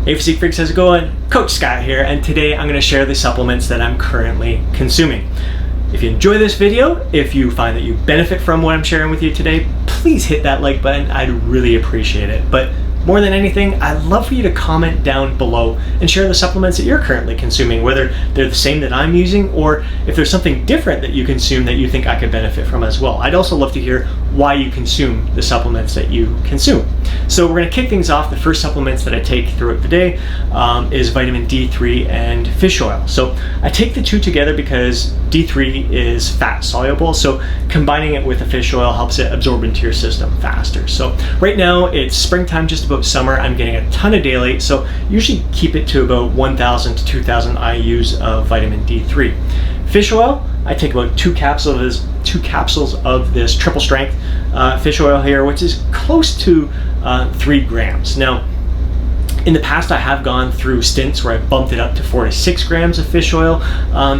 Hey Physique Freaks, how's it going? Coach Scott here, and today I'm going to share the supplements that I'm currently consuming. If you enjoy this video, if you find that you benefit from what I'm sharing with you today, please hit that like button. I'd really appreciate it. But more than anything, I'd love for you to comment down below and share the supplements that you're currently consuming, whether they're the same that I'm using or if there's something different that you consume that you think I could benefit from as well. I'd also love to hear why you consume the supplements that you consume. So we're going to kick things off. The first supplements that I take throughout the day is vitamin D3 and fish oil. So I take the two together because D3 is fat soluble, so combining it with the fish oil helps it absorb into your system faster. So right now it's springtime, just about summer. I'm getting a ton of daily, so usually keep it to about 1,000 to 2,000 IUs of vitamin D3. Fish oil, I take about two capsules of this triple strength fish oil here, which is close to 3 grams. Now, in the past, I have gone through stints where I bumped it up to 4 to 6 grams of fish oil,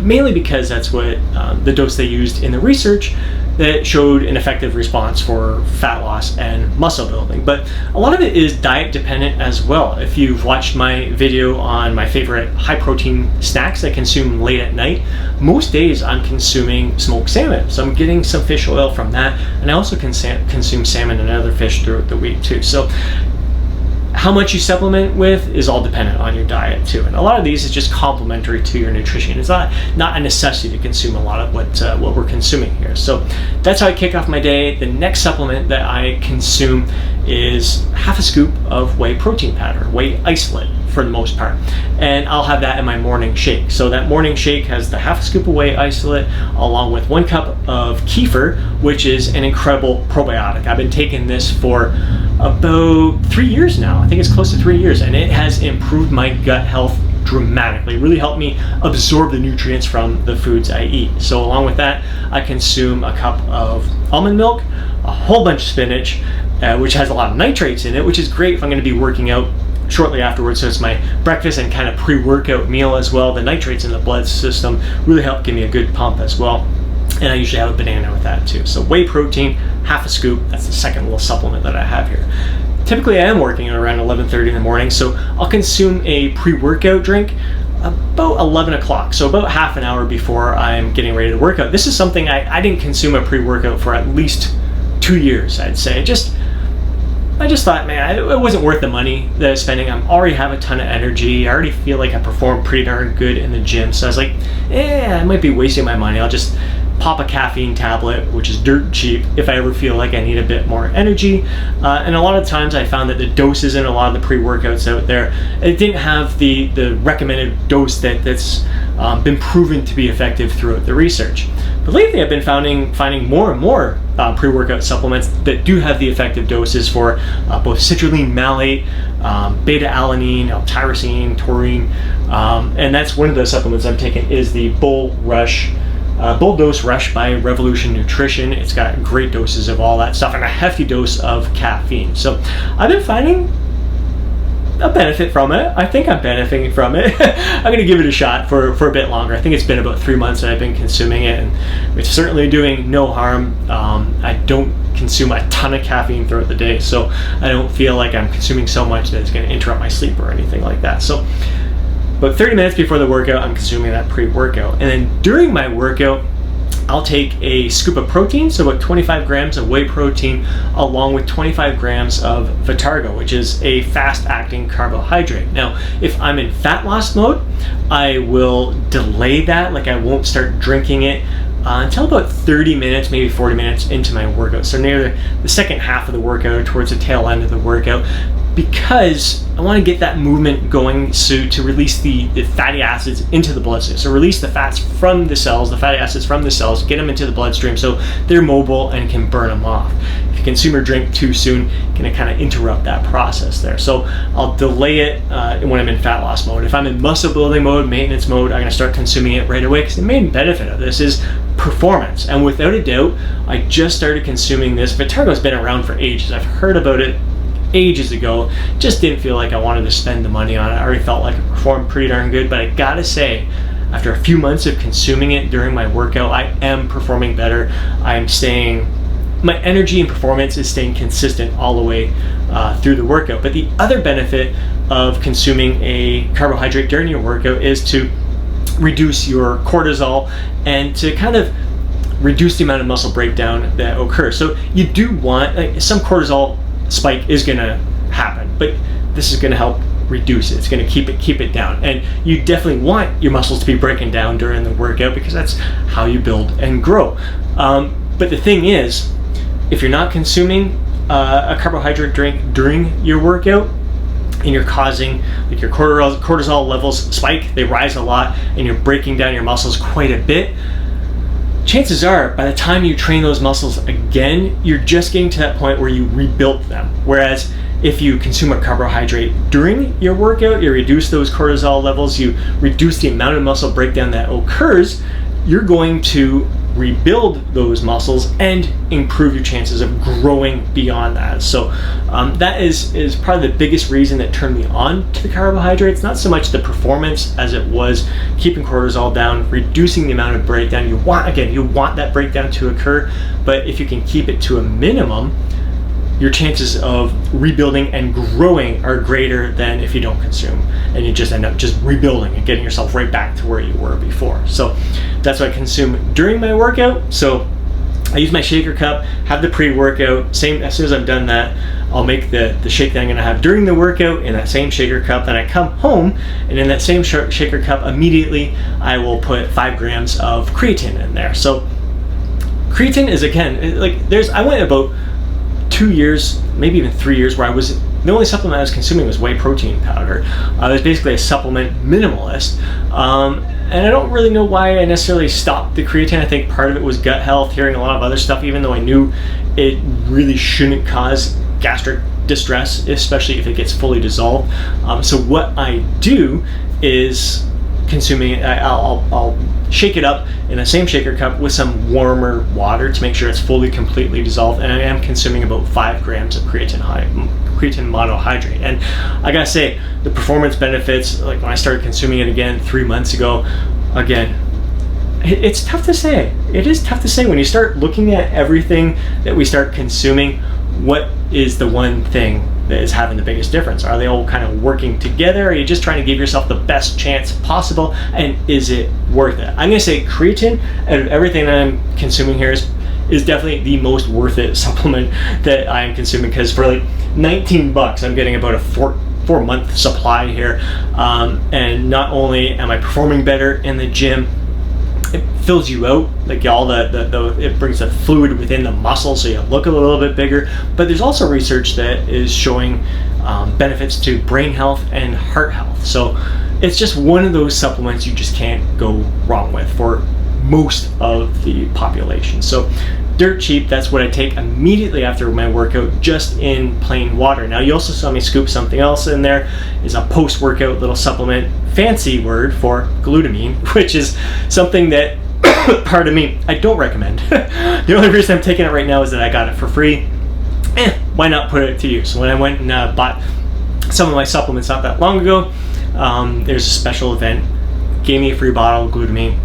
mainly because that's what the dose they used in the research that showed an effective response for fat loss and muscle building. But a lot of it is diet dependent as well. If you've watched my video on my favorite high protein snacks I consume late at night, most days I'm consuming smoked salmon. So I'm getting some fish oil from that, and I also consume salmon and other fish throughout the week too. So how much you supplement with is all dependent on your diet too, and a lot of these is just complementary to your nutrition. It's not a necessity to consume a lot of what we're consuming here. So that's how I kick off my day. The next supplement that I consume is half a scoop of whey protein powder, whey isolate for the most part, and I'll have that in my morning shake. So that morning shake has the half a scoop of whey isolate along with 1 cup of kefir, which is an incredible probiotic. I've been taking this for about 3 years now. I think it's close to 3 years, and it has improved my gut health dramatically. It really helped me absorb the nutrients from the foods I eat. So along with that, I consume a cup of almond milk, a whole bunch of spinach, which has a lot of nitrates in it, which is great if I'm going to be working out shortly afterwards. So it's my breakfast and kind of pre-workout meal as well. The nitrates in the blood system really help give me a good pump as well. And I usually have a banana with that too. So whey protein, half a scoop. That's the second little supplement that I have here. Typically I am working at around 11:30 in the morning, so I'll consume a pre-workout drink about 11 o'clock, so about half an hour before I'm getting ready to work out. This is something I didn't consume a pre-workout for at least 2 years, I'd say. I just thought, man, it wasn't worth the money that I was spending. I already have a ton of energy. I already feel like I perform pretty darn good in the gym. So I was like, I might be wasting my money. I'll just pop a caffeine tablet, which is dirt cheap, if I ever feel like I need a bit more energy. And a lot of times I found that the doses in a lot of the pre-workouts out there, it didn't have the recommended dose that's been proven to be effective throughout the research. But lately I've been finding more and more pre-workout supplements that do have the effective doses for both citrulline malate, beta-alanine, L-tyrosine, taurine, and that's one of the supplements I'm taking is the Bull Dose Rush by Revolution Nutrition. It's got great doses of all that stuff and a hefty dose of caffeine. So I've been finding a benefit from it. I think I'm benefiting from it. I'm going to give it a shot for a bit longer. I think it's been about 3 months that I've been consuming it, and it's certainly doing no harm. I don't consume a ton of caffeine throughout the day, so I don't feel like I'm consuming so much that it's going to interrupt my sleep or anything like that. So about 30 minutes before the workout, I'm consuming that pre-workout. And then during my workout, I'll take a scoop of protein, so about 25 grams of whey protein, along with 25 grams of Vitargo, which is a fast-acting carbohydrate. Now, if I'm in fat loss mode, I will delay that, like I won't start drinking it until about 30 minutes, maybe 40 minutes into my workout. So near the second half of the workout or towards the tail end of the workout, because I want to get that movement going to release the fatty acids into the bloodstream. So release the fats from the cells, the fatty acids from the cells, get them into the bloodstream so they're mobile and can burn them off. If you consume or drink too soon, it can kind of interrupt that process there. So I'll delay it when I'm in fat loss mode. If I'm in muscle building mode, maintenance mode, I'm going to start consuming it right away, because the main benefit of this is performance. And without a doubt, I just started consuming this. Vitargo's been around for ages. I've heard about it ages ago, just didn't feel like I wanted to spend the money on it. I already felt like it performed pretty darn good, but I gotta say, after a few months of consuming it during my workout, I am performing better. My energy and performance is staying consistent all the way through the workout. But the other benefit of consuming a carbohydrate during your workout is to reduce your cortisol and to kind of reduce the amount of muscle breakdown that occurs. So you do want, like, some cortisol spike is going to happen, but this is going to help reduce it. It's going to keep it down, and you definitely want your muscles to be breaking down during the workout because that's how you build and grow. But the thing is, if you're not consuming a carbohydrate drink during your workout, and you're causing, like, your cortisol levels spike, they rise a lot, and you're breaking down your muscles quite a bit, chances are by the time you train those muscles again, you're just getting to that point where you rebuilt them. Whereas if you consume a carbohydrate during your workout, you reduce those cortisol levels, you reduce the amount of muscle breakdown that occurs, you're going to rebuild those muscles and improve your chances of growing beyond that. So that is probably the biggest reason that turned me on to the carbohydrates. Not so much the performance as it was keeping cortisol down, reducing the amount of breakdown. You want that breakdown to occur, but if you can keep it to a minimum, your chances of rebuilding and growing are greater than if you don't consume, and you just end up just rebuilding and getting yourself right back to where you were before. So that's what I consume during my workout. So I use my shaker cup, have the pre-workout, as soon as I've done that, I'll make the shake that I'm gonna have during the workout in that same shaker cup. Then I come home, and in that same shaker cup, immediately I will put 5 grams of creatine in there. So creatine is, again, I went about 2 years, maybe even 3 years, where the only supplement I was consuming was whey protein powder. I was basically a supplement minimalist, and I don't really know why I necessarily stopped the creatine. I think part of it was gut health, hearing a lot of other stuff, even though I knew it really shouldn't cause gastric distress, especially if it gets fully dissolved. So what I do is consuming it, I'll shake it up in the same shaker cup with some warmer water to make sure it's completely dissolved, and I am consuming about 5 grams of creatine monohydrate. And I gotta say, the performance benefits, like when I started consuming it again 3 months ago, again, it's tough to say. It is tough to say when you start looking at everything that we start consuming, what is the one thing that is having the biggest difference? Are they all kind of working together? Are you just trying to give yourself the best chance possible? And is it worth it? I'm gonna say creatine, out of everything that I'm consuming here, is definitely the most worth it supplement that I am consuming, because for like $19 I'm getting about a 4-month supply here, and not only am I performing better in the gym, it fills you out, like it brings the fluid within the muscle, so you look a little bit bigger. But there's also research that is showing benefits to brain health and heart health. So it's just one of those supplements you just can't go wrong with for most of the population. So dirt cheap, that's what I take immediately after my workout, just in plain water. Now, you also saw me scoop something else in there, is a post-workout little supplement, fancy word for glutamine, which is something that, pardon me, I don't recommend. The only reason I'm taking it right now is that I got it for free. Why not put it to use? When I went and bought some of my supplements not that long ago, there's a special event, gave me a free bottle of glutamine.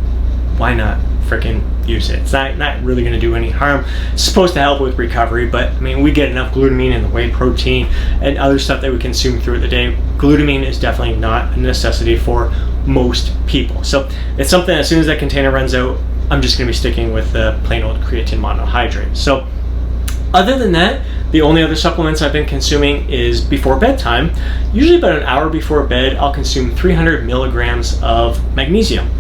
Why not freaking use it? It's not really going to do any harm. It's supposed to help with recovery, but I mean, we get enough glutamine in the whey protein and other stuff that we consume throughout the day. Glutamine is definitely not a necessity for most people. So it's something, as soon as that container runs out, I'm just going to be sticking with the plain old creatine monohydrate. So other than that, the only other supplements I've been consuming is before bedtime. Usually about an hour before bed, I'll consume 300 milligrams of magnesium.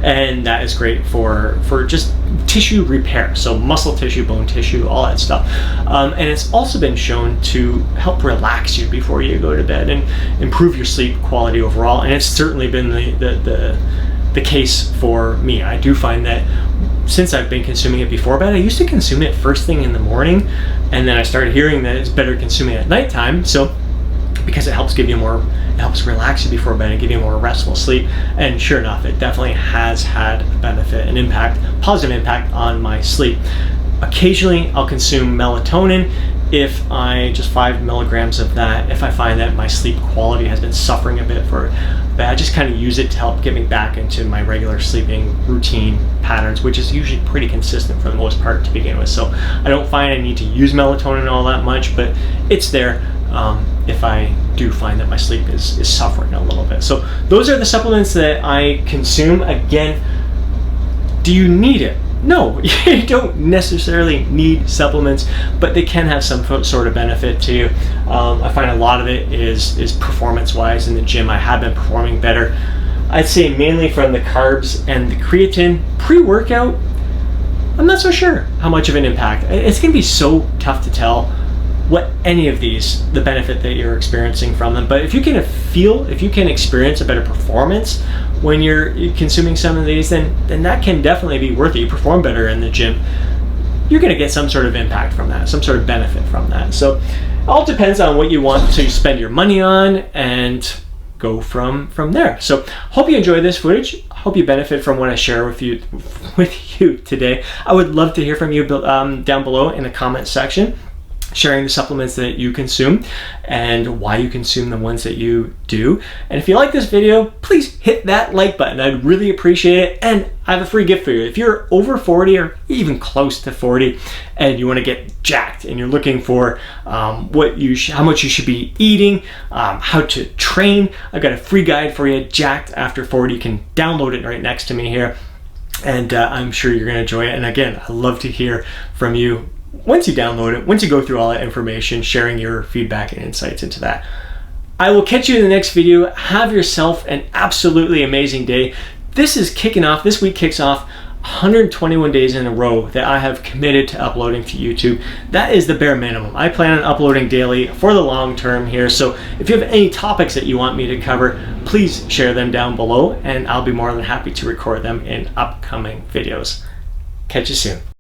And that is great for just tissue repair. So muscle tissue, bone tissue, all that stuff. And it's also been shown to help relax you before you go to bed and improve your sleep quality overall. And it's certainly been the case for me. I do find that since I've been consuming it before bed, I used to consume it first thing in the morning, and then I started hearing that it's better consuming it at nighttime. So because it helps relax you before bed and give you more restful sleep. And sure enough, it definitely has had a benefit, an impact, positive impact on my sleep. Occasionally I'll consume melatonin, if I just 5 milligrams of that, if I find that my sleep quality has been suffering a bit but I just kind of use it to help get me back into my regular sleeping routine patterns, which is usually pretty consistent for the most part to begin with. So I don't find I need to use melatonin all that much, but it's there. if I do find that my sleep is suffering a little bit. So those are the supplements that I consume. Again, do you need it? No, you don't necessarily need supplements, but they can have some sort of benefit to you. I find a lot of it is performance-wise in the gym. I have been performing better. I'd say mainly from the carbs and the creatine. Pre-workout, I'm not so sure how much of an impact. It's going to be so tough to tell what any of these, the benefit that you're experiencing from them. But if you can experience a better performance when you're consuming some of these, then that can definitely be worth it. You perform better in the gym, you're going to get some sort of impact from that, some sort of benefit from that. So it all depends on what you want to spend your money on and go from there. So hope you enjoy this footage. Hope you benefit from what I share with you today. I would love to hear from you down below in the comment section, sharing the supplements that you consume and why you consume the ones that you do. And if you like this video, please hit that like button. I'd really appreciate it. And I have a free gift for you. If you're over 40 or even close to 40 and you want to get jacked and you're looking for how much you should be eating, how to train, I've got a free guide for you, Jacked After 40. You can download it right next to me here. And I'm sure you're going to enjoy it. And again, I love to hear from you. Once you download it, once you go through all that information, sharing your feedback and insights into that. I will catch you in the next video. Have yourself an absolutely amazing day. This week kicks off 121 days in a row that I have committed to uploading to YouTube. That is the bare minimum. I plan on uploading daily for the long term here. So if you have any topics that you want me to cover, please share them down below and I'll be more than happy to record them in upcoming videos. Catch you soon.